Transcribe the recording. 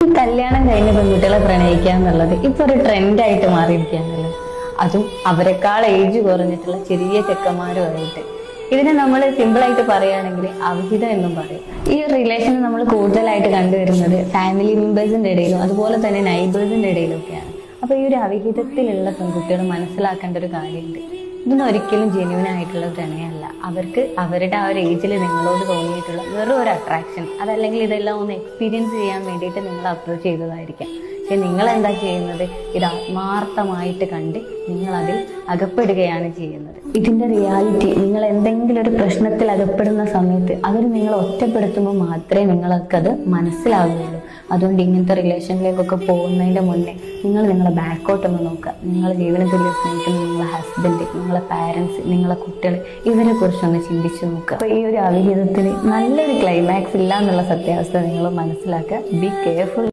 കല്യാണം കഴിഞ്ഞ പെൺകുട്ടികളെ പ്രണയിക്കുക എന്നുള്ളത് ഇപ്പൊ ഒരു ട്രെൻഡായിട്ട് മാറിയിരിക്കുകയാണല്ലോ. അതും അവരെക്കാൾ ഏജ് കുറഞ്ഞിട്ടുള്ള ചെറിയ ചെക്കന്മാരുമായിട്ട്. ഇതിനെ നമ്മൾ സിമ്പിളായിട്ട് പറയുകയാണെങ്കിൽ അവിഹിതം എന്നും പറയും. ഈ റിലേഷൻ നമ്മൾ കൂടുതലായിട്ട് കണ്ടുവരുന്നത് ഫാമിലി മെമ്പേഴ്സിന്റെ ഇടയിലും അതുപോലെ തന്നെ നൈബേഴ്സിന്റെ ഇടയിലും ഒക്കെയാണ്. അപ്പൊ ഈ ഒരു അവിഹിതത്തിലുള്ള പെൺകുട്ടികൾ മനസ്സിലാക്കേണ്ട ഒരു കാര്യമുണ്ട്. ഇതൊന്നും ഒരിക്കലും ജെന്യൂൻ ആയിട്ടുള്ള പ്രണയമല്ല. അവർക്ക് അവരുടെ ആ ഒരു ഏജിൽ നിങ്ങളോട് തോന്നിയിട്ടുള്ള വെറും ഒരു അട്രാക്ഷൻ, അതല്ലെങ്കിൽ ഇതെല്ലാം ഒന്ന് എക്സ്പീരിയൻസ് ചെയ്യാൻ വേണ്ടിയിട്ട് നിങ്ങൾ അപ്രോച്ച് ചെയ്തതായിരിക്കാം. പക്ഷെ നിങ്ങൾ എന്താ ചെയ്യുന്നത്? ഇത് ആത്മാർത്ഥമായിട്ട് കണ്ട് നിങ്ങൾ അതിൽ അകപ്പെടുകയാണ് ചെയ്യുന്നത്. ഇതിന്റെ റിയാലിറ്റി, നിങ്ങൾ എന്തെങ്കിലും ഒരു പ്രശ്നത്തിൽ അകപ്പെടുന്ന സമയത്ത് അവർ നിങ്ങളെ ഒറ്റപ്പെടുത്തുമ്പോൾ മാത്രമേ നിങ്ങൾക്കത് മനസ്സിലാവുകയുള്ളൂ. അതുകൊണ്ട് ഇങ്ങനത്തെ റിലേഷനിലേക്കൊക്കെ പോകുന്നതിന്റെ മുന്നേ നിങ്ങൾ നിങ്ങളെ ബാക്കോട്ടൊന്ന് നോക്കുക. നിങ്ങളെ ജീവന തുല്യം സ്നേഹിക്കുന്ന നിങ്ങളെ ഹസ്ബൻഡ്, നിങ്ങളെ പാരൻസ്, നിങ്ങളെ കുട്ടികൾ, ഇവരെ കുറിച്ചൊന്ന് ചിന്തിച്ചു നോക്കുക. അപ്പൊ ഈ ഒരു അവിഹിതത്തിന് നല്ലൊരു ക്ലൈമാക്സ് ഇല്ല എന്നുള്ള സത്യാവസ്ഥ നിങ്ങൾ മനസ്സിലാക്കുക. Be careful.